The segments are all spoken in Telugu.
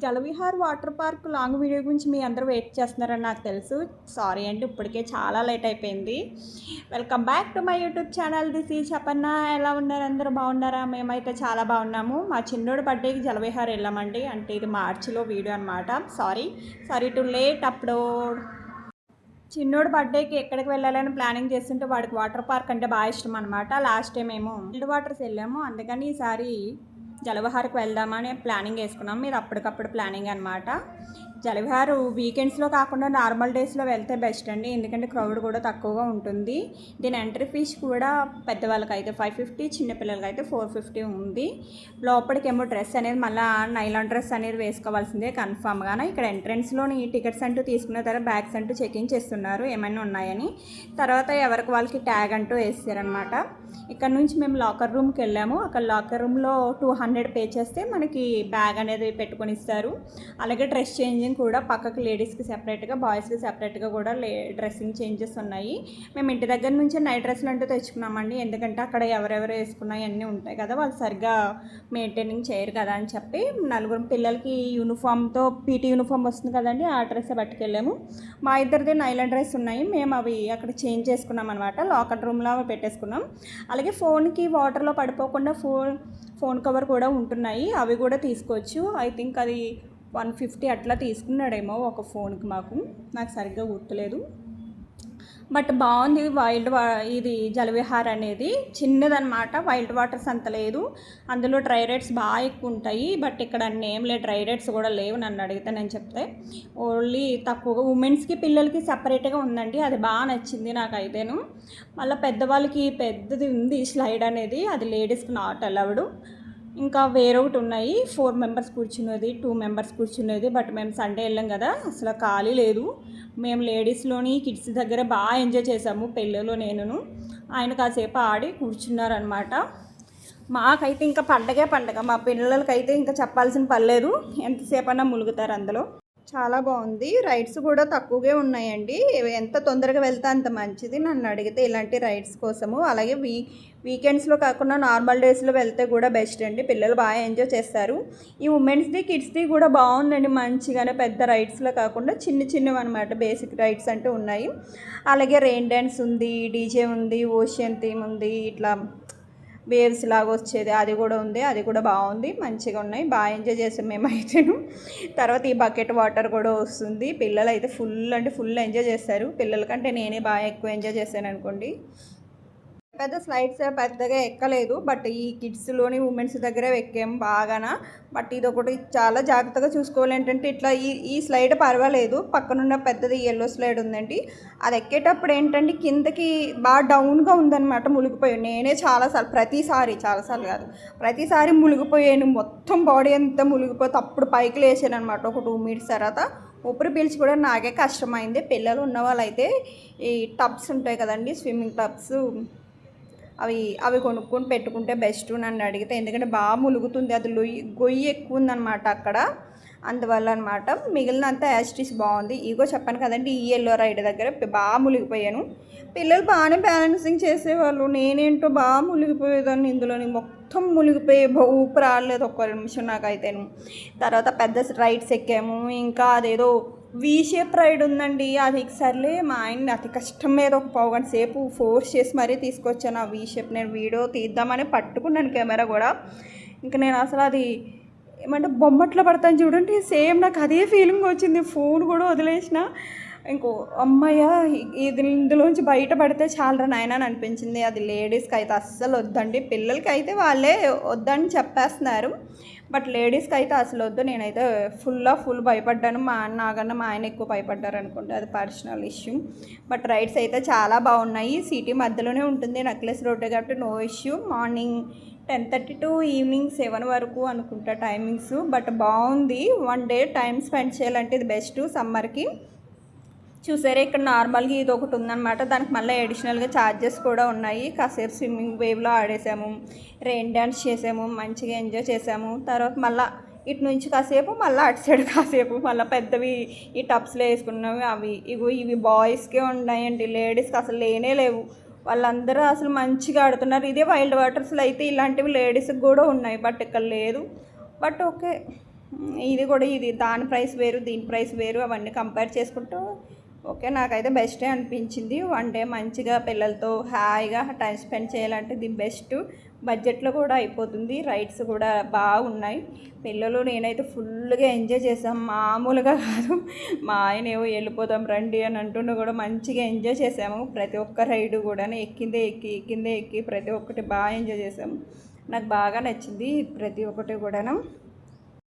Jalavihar water park long video గురించి మీ అందరూ వెయిట్ చేస్తున్నారని నాకు తెలుసు. సారీ అండి, ఇప్పటికే చాలా లేట్ అయిపోయింది. Welcome back to my YouTube channel. This is Cheppanna. ఎలా ఉన్నారు? అందరూ బాగున్నారా? మేమైతే చాలా బాగున్నాము. మా చిన్నోడు బర్త్డేకి జలవిహార్ వెళ్ళామండి. అంటే ఇది మార్చిలో వీడియో అనమాట. Sorry to late upload. చిన్నోడు బర్త్డేకి ఎక్కడికి వెళ్ళాలని ప్లానింగ్ చేస్తుంటే వాడికి వాటర్ పార్క్ అంటే బాగా ఇష్టం అనమాట. లాస్ట్ టైం మేము చిల్డ్ వాటర్స్ వెళ్ళాము, అందుకని ఈసారి జలవిహార్కి వెళ్దామని ప్లానింగ్ వేసుకున్నాం. మీరు అప్పటికప్పుడు ప్లానింగ్ అనమాట. జలవిహార్ వీకెండ్స్లో కాకుండా నార్మల్ డేస్లో వెళ్తే బెస్ట్ అండి, ఎందుకంటే క్రౌడ్ కూడా తక్కువగా ఉంటుంది. దీని ఎంట్రీ ఫీజ్ కూడా పెద్దవాళ్ళకి అయితే 550, చిన్నపిల్లలకి అయితే 450 ఉంది. లోపలికేమో డ్రెస్ అనేది మళ్ళీ నైలాన్ డ్రెస్ అనేది వేసుకోవాల్సిందే కన్ఫామ్గానే. ఇక్కడ ఎంట్రెన్స్లోని టికెట్స్ అంటూ తీసుకున్న తర్వాత బ్యాగ్స్ అంటూ చెకింగ్ చేస్తున్నారు ఏమైనా ఉన్నాయని. తర్వాత ఎవరికి వాళ్ళకి ట్యాగ్ అంటూ వేస్తారనమాట. ఇక్కడ నుంచి మేము లాకర్ రూమ్కి వెళ్ళాము. అక్కడ లాకర్ రూమ్లో 200 పే చేస్తే మనకి బ్యాగ్ అనేది పెట్టుకొని ఇస్తారు. అలాగే డ్రెస్ చేంజింగ్ కూడా పక్కకు లేడీస్కి సెపరేట్గా, బాయ్స్కి సెపరేట్గా కూడా డ్రెస్సింగ్ చేంజెస్ ఉన్నాయి. మేము ఇంటి దగ్గర నుంచి నైట్ డ్రెస్లు అంటూ తెచ్చుకున్నామండి, ఎందుకంటే అక్కడ ఎవరెవరు వేసుకున్నాయి అన్నీ ఉంటాయి కదా, వాళ్ళు సరిగ్గా మెయింటైనింగ్ చేయరు కదా అని చెప్పి నలుగురు పిల్లలకి యూనిఫామ్తో పీటీ యూనిఫామ్ వస్తుంది కదండి, ఆ డ్రెస్ పట్టుకెళ్ళాము. మా ఇద్దరిది నైలాన్ డ్రెస్ ఉన్నాయి, మేము అవి అక్కడ చేంజ్ చేసుకున్నాం అనమాట. లాకర్ రూమ్లో పెట్టేసుకున్నాం. అలాగే ఫోన్కి వాటర్లో పడిపోకుండా ఫోన్ కవర్ కూడా ఉంటున్నాయి, అవి కూడా తీసుకోవచ్చు. ఐ థింక్ అది 150 అట్లా తీసుకున్నాడేమో ఒక ఫోన్కి, నాకు సరిగ్గా గుర్తులేదు. బట్ బాగుంది. ఇది జలవిహార్ అనేది చిన్నదనమాట, వైల్డ్ వాటర్స్ అంత లేదు. అందులో డ్రై రైడ్స్ బాగా ఎక్కువ ఉంటాయి, బట్ ఇక్కడ అన్నీ ఏం లేదు, డ్రై రైడ్స్ కూడా లేవు. నన్ను అడిగితే నేను చెప్తే ఓన్లీ తక్కువగా ఉమెన్స్కి పిల్లలకి సపరేట్గా ఉందండి, అది బాగా నచ్చింది నాకైతేను. మళ్ళీ పెద్దవాళ్ళకి పెద్దది ఉంది స్లైడ్ అనేది, అది లేడీస్కి నాట్ అలౌడ్. ఇంకా వేరే ఒకటి ఉన్నాయి, 4 మెంబర్స్ కూర్చునేది, 2 మెంబర్స్ కూర్చునేది. బట్ మేము సండే వెళ్ళాం కదా, అసలు ఖాళీ లేదు. మేము లేడీస్లోని కిడ్స్ దగ్గర బాగా ఎంజాయ్ చేసాము. పిల్లలు నేనును ఆయన కాసేపు ఆడి కూర్చున్నారనమాట. మాకైతే ఇంకా పండగ. మా పిల్లలకైతే ఇంకా చెప్పాల్సిన పర్లేదు, ఎంతసేపు అన్నా ములుగుతారు అందులో. చాలా బాగుంది. రైడ్స్ కూడా తక్కువగా ఉన్నాయండి, ఎంత తొందరగా వెళ్తే అంత మంచిది నన్ను అడిగితే ఇలాంటి రైడ్స్ కోసము. అలాగే వీకెండ్స్లో కాకుండా నార్మల్ డేస్లో వెళ్తే కూడా బెస్ట్ అండి, పిల్లలు బాగా ఎంజాయ్ చేస్తారు. ఈ ఉమెన్స్ది కిడ్స్ది కూడా బాగుందండి, మంచిగానే పెద్ద రైడ్స్లో కాకుండా చిన్నవి అనమాట, బేసిక్ రైడ్స్ అంటూ ఉన్నాయి. అలాగే రెయిన్ డ్యాన్స్ ఉంది, డీజే ఉంది, ఓషియన్ థీమ్ ఉంది, ఇట్లా వేవ్స్ లాగా వచ్చేది అది కూడా ఉంది, అది కూడా బాగుంది, మంచిగా ఉన్నాయి, బాగా ఎంజాయ్ చేసాం మేమైతేను. తర్వాత ఈ బకెట్ వాటర్ కూడా వస్తుంది, పిల్లలు అయితే ఫుల్ ఎంజాయ్ చేస్తారు. పిల్లలకంటే నేనే బాగా ఎక్కువ ఎంజాయ్ చేశాను అనుకోండి. పెద్ద స్లైడ్స్ పెద్దగా ఎక్కలేదు, బట్ ఈ కిడ్స్లోని ఉమెన్స్ దగ్గర ఎక్కాము బాగానా. బట్ ఇది ఒకటి చాలా జాగ్రత్తగా చూసుకోవాలి. ఏంటంటే ఇట్లా ఈ స్లైడ్ పర్వాలేదు, పక్కనున్న పెద్దది ఎల్లో స్లైడ్ ఉందండి, అది ఎక్కేటప్పుడు ఏంటంటే కిందకి బాగా డౌన్గా ఉందన్నమాట, మునిగిపోయాను నేనే చాలాసార్లు కాదు ప్రతిసారి మునిగిపోయాను, మొత్తం బాడీ అంతా మునిగిపోతే అప్పుడు పైకి లేచాను అనమాట. ఒక 2 మినిట్స్ తర్వాత ఊపిరి పీల్చి కూడా నాకే కష్టమైంది. పిల్లలు ఉన్న వాళ్ళైతే ఈ టబ్స్ ఉంటాయి కదండి, స్విమ్మింగ్ టబ్స్, అవి కొనుక్కొని పెట్టుకుంటే బెస్ట్ నన్ను అడిగితే, ఎందుకంటే బాగా ములుగుతుంది, అది గొయ్యి ఎక్కువ ఉందన్నమాట అక్కడ, అందువల్ల అనమాట. మిగిలినంతా యాస్టిస్ బాగుంది. ఇగో చెప్పాను కదండి, ఈ ఎల్లో రైడ్ దగ్గర బాగా మునిగిపోయాను. పిల్లలు బాగానే బ్యాలెన్సింగ్ చేసేవాళ్ళు, నేనేంటో బాగా మునిగిపోయేదాన్ని ఇందులోని, మొత్తం మునిగిపోయి ఊపిరి రాలేదు ఒక్క నిమిషం నాకైతేను. తర్వాత పెద్ద రైడ్స్ ఎక్కాము. ఇంకా అదేదో షేప్ రైడ్ ఉందండి, అది సర్లే మా ఆయన అతి కష్టం మీద ఒక 1/2 గంట సేపు ఫోర్స్ చేసి మరీ తీసుకొచ్చాను ఆ షేప్. నేను వీడియో తీద్దామని పట్టుకున్నాను కెమెరా కూడా, ఇంకా నేను అసలు అది ఏమంటే బొమ్మట్లో పడతాను చూడండి, సేమ్ నాకు అదే ఫీలింగ్ వచ్చింది. ఫోన్ కూడా వదిలేసిన, ఇంకో అమ్మయ్య ఇందులోంచి బయటపడితే చాలా నాయన అని అనిపించింది. అది లేడీస్కి అయితే అస్సలు వద్దండి, పిల్లలకి అయితే వాళ్ళే వద్దని చెప్పేస్తున్నారు, బట్ లేడీస్కి అయితే అసలు వద్దు. నేనైతే ఫుల్ భయపడ్డాను. నాకన్నా మా ఆయన ఎక్కువ భయపడ్డారు అనుకుంటే, అది పర్సనల్ ఇష్యూ. బట్ రైడ్స్ అయితే చాలా బాగున్నాయి. సిటీ మధ్యలోనే ఉంటుంది, నెక్లెస్ రోడ్ కాబట్టి no issue. Morning 10:30 to evening 7 వరకు అనుకుంటా టైమింగ్స్. బట్ బాగుంది, 1 డే టైం స్పెండ్ చేయాలంటే ఇది బెస్ట్ సమ్మర్కి. చూసారా ఇక్కడ నార్మల్గా ఇది ఒకటి ఉందన్నమాట, దానికి మళ్ళీ అడిషనల్గా ఛార్జెస్ కూడా ఉన్నాయి. కాసేపు స్విమ్మింగ్ వేవ్లో ఆడేసాము, రెయిన్ డ్యాన్స్ చేసాము, మంచిగా ఎంజాయ్ చేసాము. తర్వాత మళ్ళీ ఇటు నుంచి కాసేపు, మళ్ళీ అటు సైడ్ కాసేపు, మళ్ళీ పెద్దవి ఈ టబ్స్లో వేసుకున్నవి ఇవి బాయ్స్కే ఉన్నాయండి, లేడీస్కి అసలు లేవు. వాళ్ళందరూ అసలు మంచిగా ఆడుతున్నారు. ఇదే వైల్డ్ వాటర్స్లో అయితే ఇలాంటివి లేడీస్కి కూడా ఉన్నాయి, బట్ ఇక్కడ లేదు. But okay. ఇది దాని ప్రైస్ వేరు, దీని ప్రైస్ వేరు, అవన్నీ కంపేర్ చేసుకుంటూ ఓకే నాకైతే బెస్టే అనిపించింది. వన్ డే మంచిగా పిల్లలతో హాయిగా టైం స్పెండ్ చేయాలంటే ఇది బెస్ట్. బడ్జెట్లో కూడా అయిపోతుంది. రైడ్స్ కూడా బాగున్నాయి. పిల్లలు నేనైతే ఫుల్గా ఎంజాయ్ చేసాం, మామూలుగా కాదు. మా ఆయన ఏవో వెళ్ళిపోదాం రండి అని అంటుండే కూడా మంచిగా ఎంజాయ్ చేసాము. ప్రతి ఒక్క రైడ్ కూడా ఎక్కిందే ఎక్కి ప్రతి ఒక్కటి బాగా ఎంజాయ్ చేసాము. నాకు బాగా నచ్చింది ప్రతి ఒక్కటి కూడా.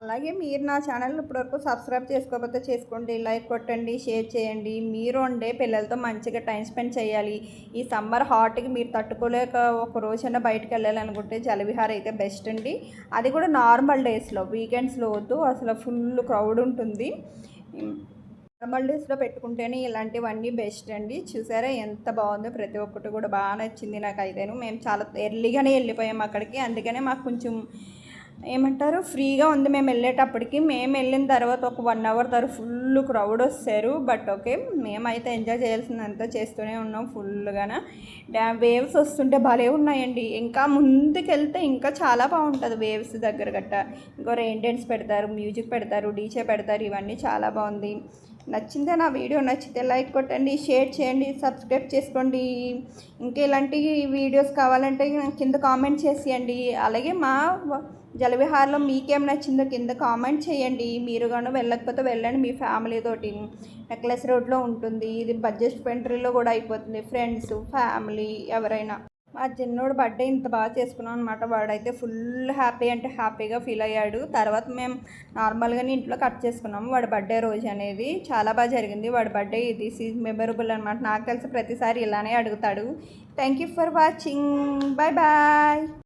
అలాగే మీరు నా ఛానల్ ఇప్పటివరకు సబ్స్క్రైబ్ చేసుకోకపోతే చేసుకోండి, లైక్ కొట్టండి, షేర్ చేయండి. మీరు ఉండే పిల్లలతో మంచిగా టైం స్పెండ్ చేయాలి. ఈ సమ్మర్ హాట్కి మీరు తట్టుకోలేక ఒక రోజైనా బయటకు వెళ్ళాలనుకుంటే జలవిహార్ అయితే బెస్ట్ అండి. అది కూడా నార్మల్ డేస్లో, వీకెండ్స్లో వద్దు, అసలు ఫుల్ క్రౌడ్ ఉంటుంది. నార్మల్ డేస్లో పెట్టుకుంటేనే ఇలాంటివన్నీ బెస్ట్ అండి. చూసారా ఎంత బాగుందో, ప్రతి ఒక్కటి కూడా బాగా నచ్చింది నాకైతేను. మేము చాలా ఎర్లీగానే వెళ్ళిపోయాము అక్కడికి, అందుకనే మాకు కొంచెం ఏమంటారు ఫ్రీగా ఉంది. మేము వెళ్ళేటప్పటికి, మేము వెళ్ళిన తర్వాత ఒక 1 అవర్ తర్వాత ఫుల్ క్రౌడ్ వస్తారు. బట్ ఓకే, మేమైతే ఎంజాయ్ చేయాల్సిందంతా చేస్తూనే ఉన్నాం ఫుల్గాన. వేవ్స్ వస్తుంటే భలే ఉన్నాయండి. ఇంకా ముందుకెళ్తే ఇంకా చాలా బాగుంటుంది వేవ్స్ దగ్గర గట్ట. ఇంకో రెయిన్ డాన్స్ పెడతారు, మ్యూజిక్ పెడతారు, డీజే పెడతారు, ఇవన్నీ చాలా బాగుంది. నచ్చిందే నా వీడియో నచ్చితే లైక్ కొట్టండి, షేర్ చేయండి, సబ్స్క్రైబ్ చేసుకోండి. ఇంకా ఇలాంటి వీడియోస్ కావాలంటే కింద కామెంట్ చేసేయండి. అలాగే మా జలవిహార్లో మీకేం నచ్చిందో కింద కామెంట్ చేయండి. మీరు కానీ వెళ్ళకపోతే వెళ్ళండి మీ ఫ్యామిలీతోటి. నెక్లెస్ రోడ్లో ఉంటుంది. ఇది బడ్జెట్ ఫ్రెండ్లీలో కూడా అయిపోతుంది. ఫ్రెండ్స్, ఫ్యామిలీ ఎవరైనా. మా చిన్నోడు బర్త్డే ఇంత బాగా చేసుకున్నాం అనమాట. వాడైతే ఫుల్ హ్యాపీ అంటే హ్యాపీగా ఫీల్ అయ్యాడు. తర్వాత మేము నార్మల్గానే ఇంట్లో కట్ చేసుకున్నాము. వాడి బర్త్డే రోజు అనేది చాలా బాగా జరిగింది. వాడి బర్త్డే దిస్ ఈజ్ మెమరబుల్ అనమాట. నాకు తెలిసి ప్రతిసారి ఇలానే అడుగుతాడు. Thank you for watching. Bye bye.